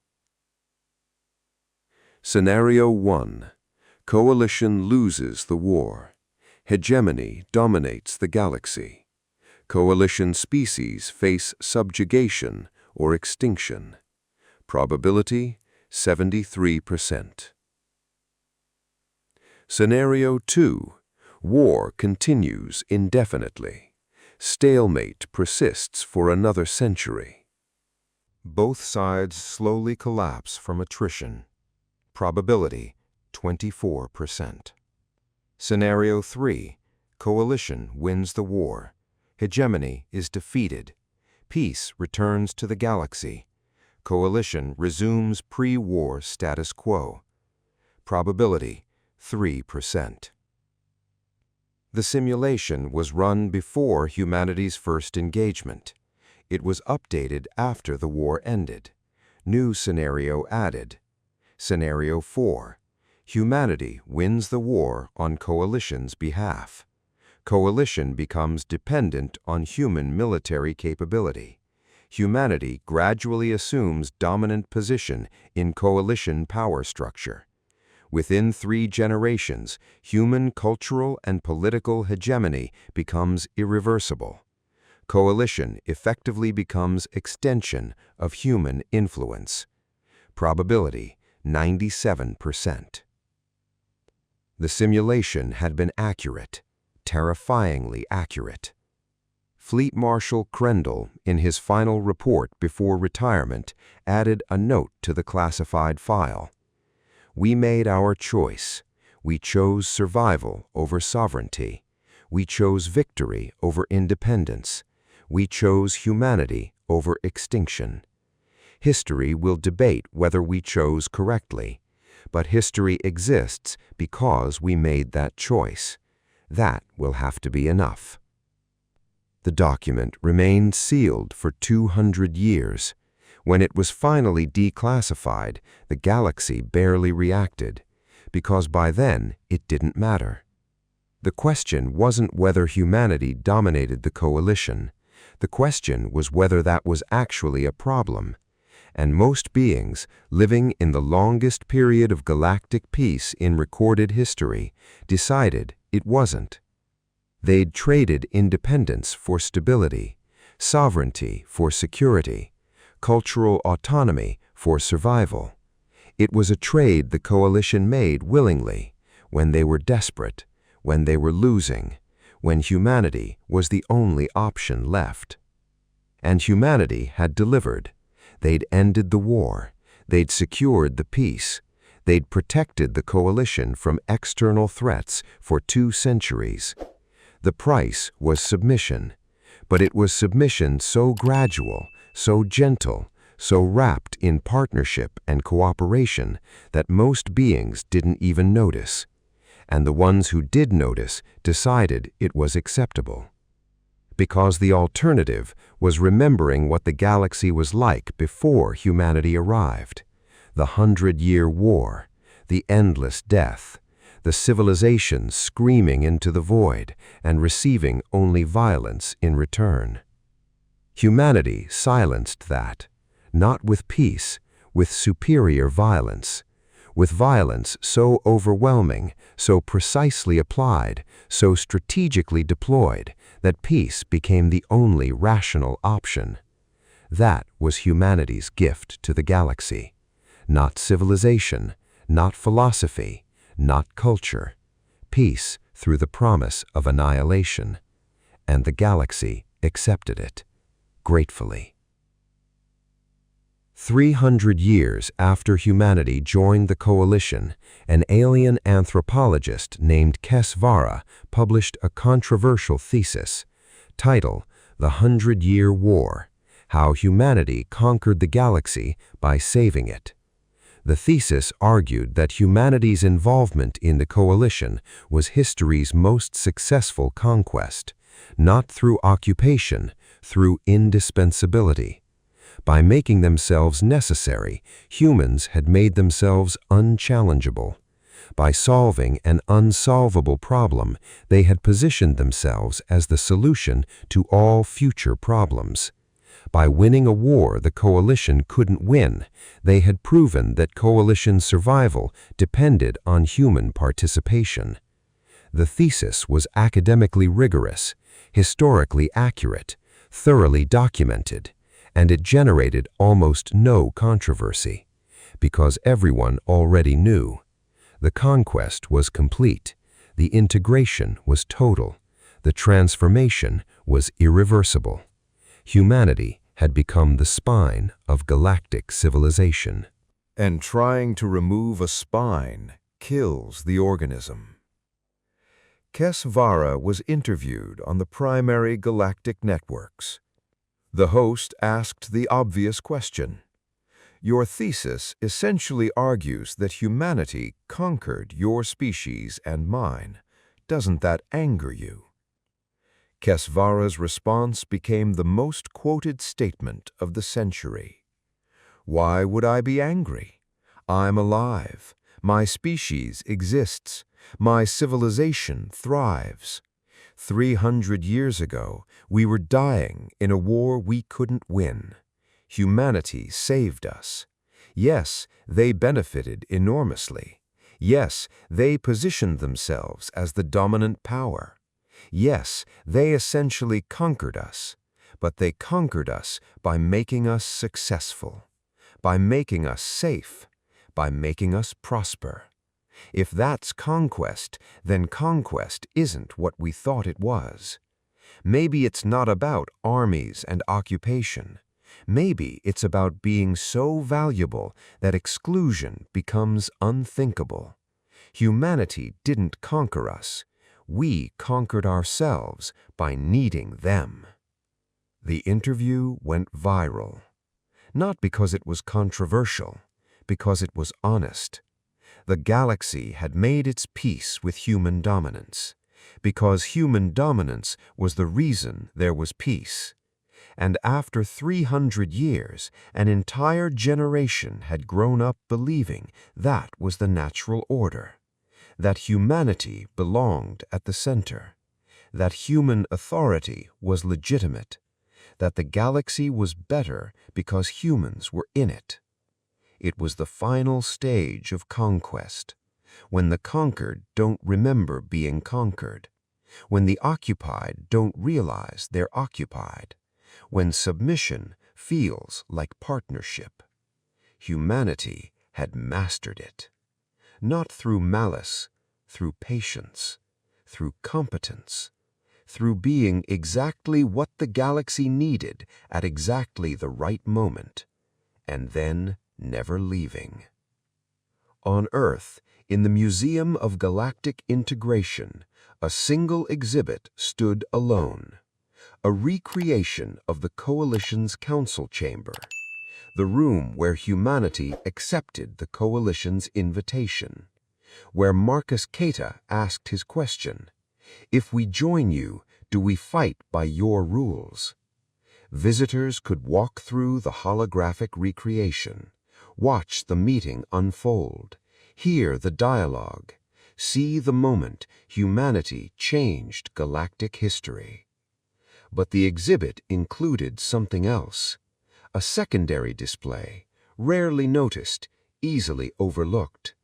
Scenario 1. Coalition loses the war. Hegemony dominates the galaxy. Coalition species face subjugation or extinction. Probability 73%. Scenario 2. War continues indefinitely. Stalemate persists for another century. Both sides slowly collapse from attrition. Probability 24%. Scenario 3. Coalition wins the war. Hegemony is defeated. Peace returns to the galaxy. Coalition resumes pre-war status quo. Probability 3%. The simulation was run before humanity's first engagement. It was updated after the war ended. New scenario added. Scenario 4. Humanity wins the war on Coalition's behalf. Coalition becomes dependent on human military capability. Humanity gradually assumes dominant position in Coalition power structure. Within 3 generations, human cultural and political hegemony becomes irreversible. Coalition effectively becomes extension of human influence. Probability 97%. The simulation had been accurate, terrifyingly accurate. Fleet Marshal Krendel, in his final report before retirement, added a note to the classified file. We made our choice. We chose survival over sovereignty. We chose victory over independence. We chose humanity over extinction. History will debate whether we chose correctly, but history exists because we made that choice. That will have to be enough. The document remained sealed for 200 years. When it was finally declassified, the galaxy barely reacted, because by then it didn't matter. The question wasn't whether humanity dominated the coalition. The question was whether that was actually a problem. And most beings, living in the longest period of galactic peace in recorded history, decided it wasn't. They'd traded independence for stability, sovereignty for security, cultural autonomy for survival. It was a trade the coalition made willingly, when they were desperate, when they were losing, when humanity was the only option left. And humanity had delivered. They'd ended the war. They'd secured the peace. They'd protected the coalition from external threats for 2 centuries. The price was submission, but it was submission so gradual, so gentle, so wrapped in partnership and cooperation that most beings didn't even notice. And the ones who did notice decided it was acceptable. Because the alternative was remembering what the galaxy was like before humanity arrived. The 100-year war, the endless death, the civilization screaming into the void and receiving only violence in return. Humanity silenced that, not with peace, with superior violence, with violence so overwhelming, so precisely applied, so strategically deployed, that peace became the only rational option. That was humanity's gift to the galaxy. Not civilization, not philosophy, not culture. Peace through the promise of annihilation. And the galaxy accepted it, gratefully. 300 years after humanity joined the coalition, an alien anthropologist named Kesvara published a controversial thesis, titled The 100-Year War: How Humanity Conquered the Galaxy by Saving It. The thesis argued that humanity's involvement in the coalition was history's most successful conquest, not through occupation, through indispensability. By making themselves necessary, humans had made themselves unchallengeable. By solving an unsolvable problem, they had positioned themselves as the solution to all future problems. By winning a war the coalition couldn't win, they had proven that coalition survival depended on human participation. The thesis was academically rigorous, historically accurate, thoroughly documented, and it generated almost no controversy, because everyone already knew. The conquest was complete, the integration was total, the transformation was irreversible. Humanity had become the spine of galactic civilization. And trying to remove a spine kills the organism. Kesvara was interviewed on the primary galactic networks. The host asked the obvious question. Your thesis essentially argues that humanity conquered your species and mine. Doesn't that anger you? Kesvara's response became the most quoted statement of the century. Why would I be angry? I'm alive. My species exists. My civilization thrives. 300 years ago, we were dying in a war we couldn't win. Humanity saved us. Yes, they benefited enormously. Yes, they positioned themselves as the dominant power. Yes, they essentially conquered us, but they conquered us by making us successful, by making us safe, by making us prosper. If that's conquest, then conquest isn't what we thought it was. Maybe it's not about armies and occupation. Maybe it's about being so valuable that exclusion becomes unthinkable. Humanity didn't conquer us. We conquered ourselves by needing them. The interview went viral. Not because it was controversial, because it was honest. The galaxy had made its peace with human dominance, because human dominance was the reason there was peace. And after 300 years, an entire generation had grown up believing that was the natural order. that humanity belonged at the center, that human authority was legitimate, that the galaxy was better because humans were in it. It was the final stage of conquest, when the conquered don't remember being conquered, when the occupied don't realize they're occupied, when submission feels like partnership. Humanity had mastered it, not through malice, through patience, through competence, through being exactly what the galaxy needed at exactly the right moment, and then never leaving. On Earth, in the Museum of Galactic Integration, a single exhibit stood alone, a recreation of the Coalition's council chamber, the room where humanity accepted the Coalition's invitation, where Marcus Keta asked his question, "If we join you, do we fight by your rules?" Visitors could walk through the holographic recreation, watch the meeting unfold, hear the dialogue, see the moment humanity changed galactic history. But the exhibit included something else, a secondary display, rarely noticed, easily overlooked.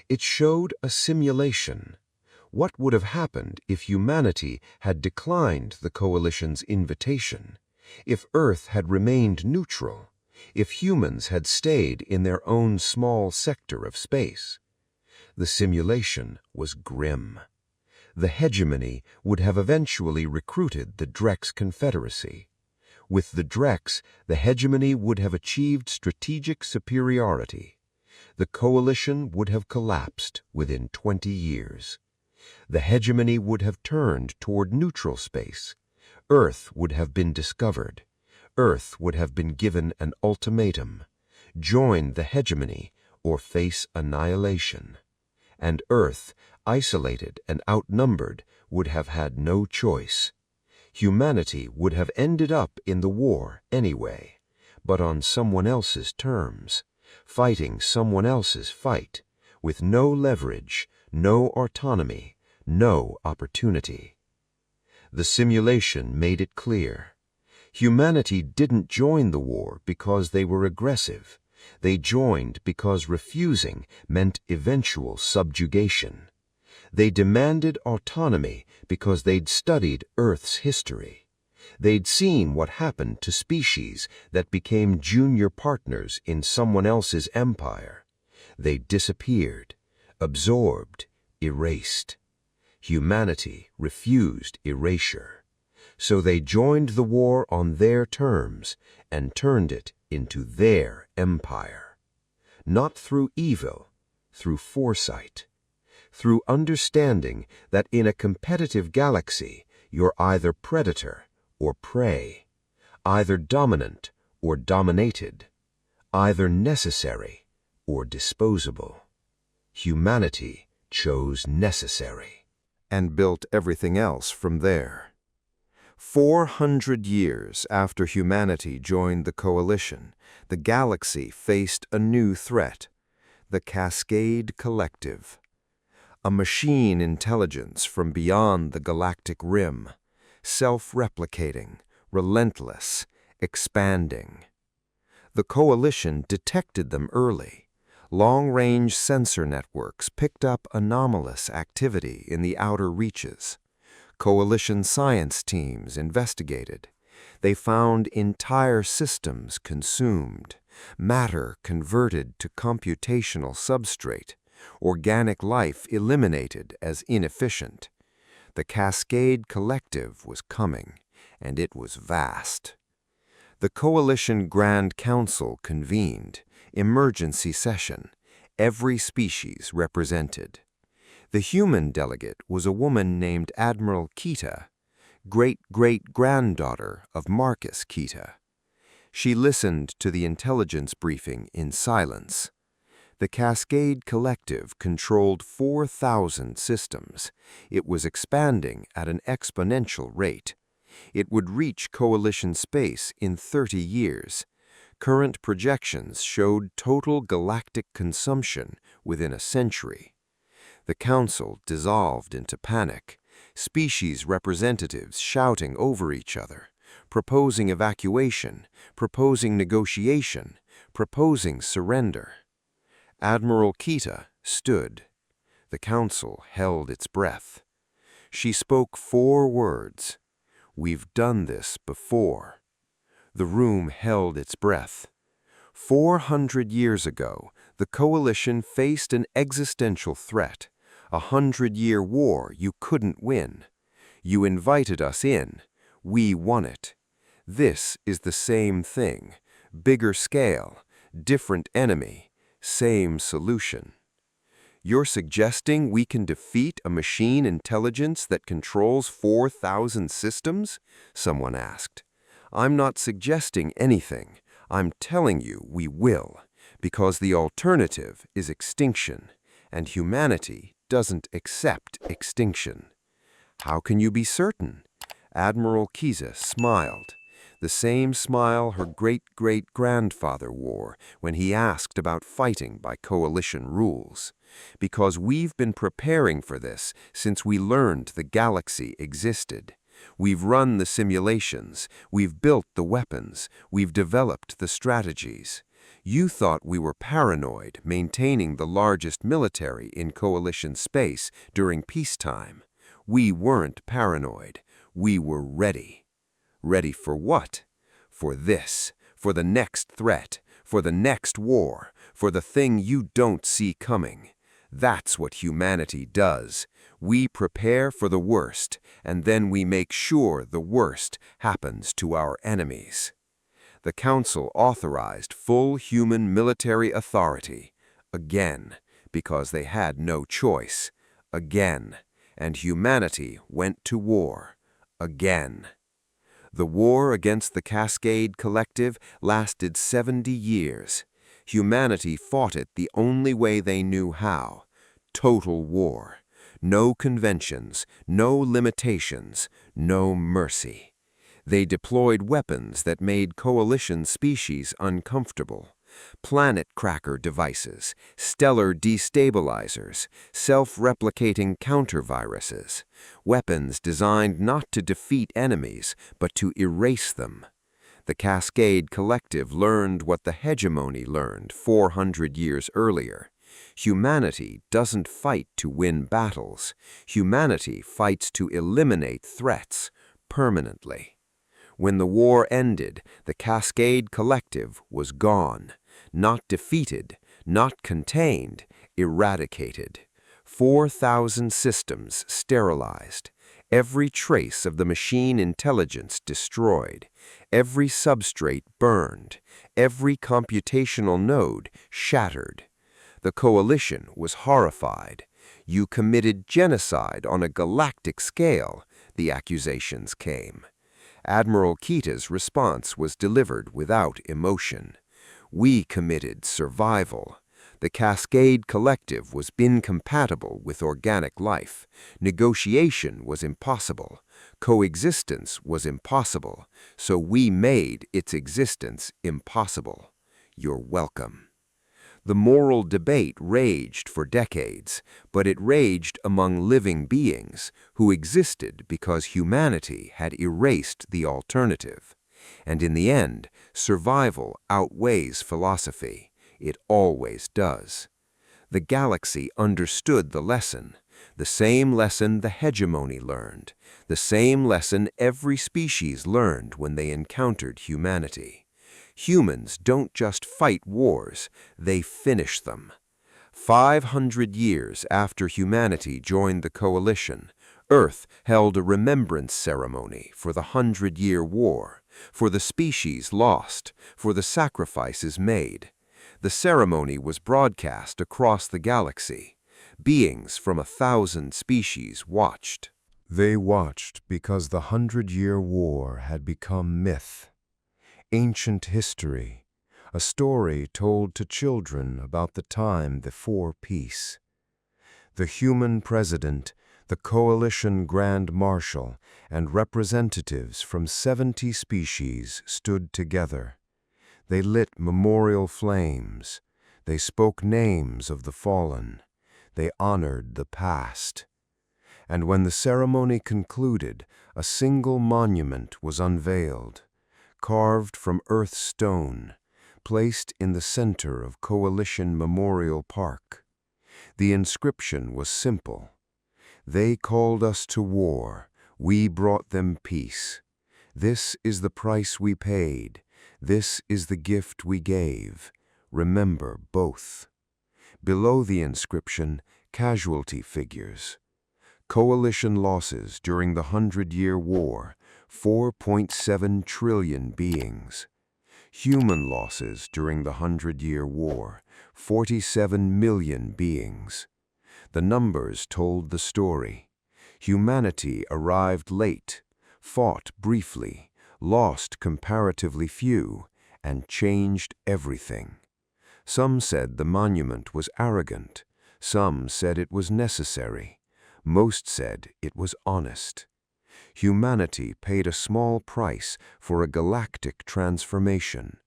It showed a simulation. What would have happened if humanity had declined the Coalition's invitation, if Earth had remained neutral, if humans had stayed in their own small sector of space? The simulation was grim. The hegemony would have eventually recruited the Drex Confederacy. With the Drex, the hegemony would have achieved strategic superiority. The Coalition would have collapsed within 20 years. The hegemony would have turned toward neutral space. Earth would have been discovered. Earth would have been given an ultimatum: join the hegemony or face annihilation. And Earth, isolated and outnumbered, would have had no choice. Humanity would have ended up in the war anyway, but on someone else's terms, fighting someone else's fight, with no leverage, no autonomy, no opportunity. The simulation made it clear. Humanity didn't join the war because they were aggressive. They joined because refusing meant eventual subjugation. They demanded autonomy because they'd studied Earth's history. They'd seen what happened to species that became junior partners in someone else's empire. They disappeared, absorbed, erased. Humanity refused erasure. So they joined the war on their terms and turned it into their empire. Not through evil, through foresight. Through understanding that in a competitive galaxy, you're either predator or prey, either dominant or dominated, either necessary or disposable. Humanity chose necessary, and built everything else from there. 400 years after humanity joined the Coalition, the galaxy faced a new threat: the Cascade Collective. A machine intelligence from beyond the galactic rim, self-replicating, relentless, expanding. The Coalition detected them early. Long-range sensor networks picked up anomalous activity in the outer reaches. Coalition science teams investigated. They found entire systems consumed, matter converted to computational substrate, organic life eliminated as inefficient. The Cascade Collective was coming, and it was vast. The Coalition Grand Council convened, emergency session, every species represented. The human delegate was a woman named Admiral Keta, great-great-granddaughter of Marcus Keta. She listened to the intelligence briefing in silence. The Cascade Collective controlled 4,000 systems. It was expanding at an exponential rate. It would reach Coalition space in 30 years. Current projections showed total galactic consumption within a century. The council dissolved into panic, species representatives shouting over each other, proposing evacuation, proposing negotiation, proposing surrender. Admiral Kita stood. The council held its breath. She spoke 4 words. "We've done this before." The room held its breath. 400 years ago, the coalition faced an existential threat, a 100-year war you couldn't win. You invited us in. We won it. This is the same thing. Bigger scale, different enemy, same solution. You're suggesting we can defeat a machine intelligence that controls 4,000 systems? Someone asked. I'm not suggesting anything. I'm telling you we will, because the alternative is extinction, and humanity doesn't accept extinction. How can you be certain? Admiral Kiza smiled, the same smile her great-great-grandfather wore when he asked about fighting by coalition rules. Because we've been preparing for this since we learned the galaxy existed. We've run the simulations, we've built the weapons, we've developed the strategies. You thought we were paranoid, maintaining the largest military in coalition space during peacetime. We weren't paranoid. We were ready. Ready for what? For this, for the next threat, for the next war, for the thing you don't see coming. That's what humanity does. We prepare for the worst, and then we make sure the worst happens to our enemies. The Council authorized full human military authority, again, because they had no choice, again, and humanity went to war, again. The war against the Cascade Collective lasted 70 years. Humanity fought it the only way they knew how, total war. No conventions, no limitations, no mercy. They deployed weapons that made coalition species uncomfortable. Planet cracker devices, stellar destabilizers, self-replicating counterviruses. Weapons designed not to defeat enemies, but to erase them. The Cascade Collective learned what the hegemony learned 400 years earlier. Humanity doesn't fight to win battles. Humanity fights to eliminate threats permanently. When the war ended, the Cascade Collective was gone. Not defeated, not contained, eradicated. 4,000 systems sterilized. Every trace of the machine intelligence destroyed. Every substrate burned. Every computational node shattered. The coalition was horrified. You committed genocide on a galactic scale, the accusations came. Admiral Kita's response was delivered without emotion. We committed survival. The Cascade Collective was incompatible with organic life. Negotiation was impossible. Coexistence was impossible. So we made its existence impossible. You're welcome. The moral debate raged for decades, but it raged among living beings who existed because humanity had erased the alternative. And in the end, survival outweighs philosophy. It always does. The galaxy understood the same lesson the hegemony learned, the same lesson every species learned when they encountered humanity. Humans don't just fight wars, they finish them. 500 years after humanity joined the coalition, Earth held a remembrance ceremony for the 100-year war, for the species lost, for the sacrifices made. The ceremony was broadcast across the galaxy. Beings from 1,000 species watched. They watched because the 100-year war had become myth. Ancient history, a story told to children about the time before peace. The human president, the coalition grand marshal, and representatives from 70 species stood together. They lit memorial flames. They spoke names of the fallen. They honored the past. And when the ceremony concluded, a single monument was unveiled, carved from earth stone, placed in the center of Coalition Memorial Park. The inscription was simple. They called us to war. We brought them peace. This is the price we paid. This is the gift we gave. Remember both. Below the inscription, casualty figures. Coalition losses during the 100-Year War, 4.7 trillion beings. Human losses during the 100-Year War, 47 million beings. The numbers told the story. Humanity arrived late, fought briefly, lost comparatively few, and changed everything. Some said the monument was arrogant. Some said it was necessary. Most said it was honest. Humanity paid a small price for a galactic transformation.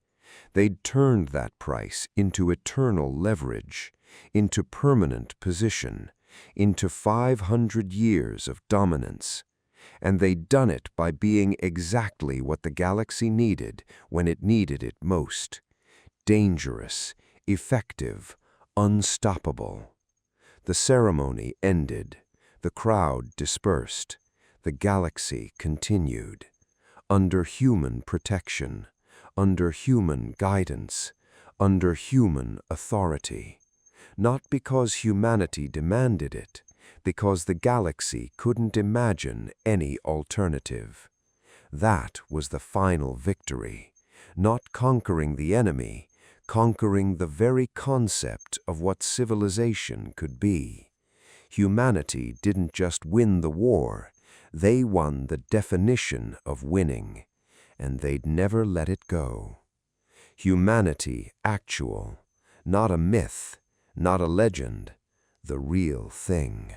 They'd turned that price into eternal leverage, into permanent position, into 500 years of dominance. And they'd done it by being exactly what the galaxy needed when it needed it most. Dangerous, effective, unstoppable. The ceremony ended. The crowd dispersed. The galaxy continued. Under human protection, under human guidance, under human authority. Not because humanity demanded it, because the galaxy couldn't imagine any alternative. That was the final victory, not conquering the enemy, conquering the very concept of what civilization could be. Humanity didn't just win the war, they won the definition of winning, and they'd never let it go. Humanity actual, not a myth, not a legend, the real thing.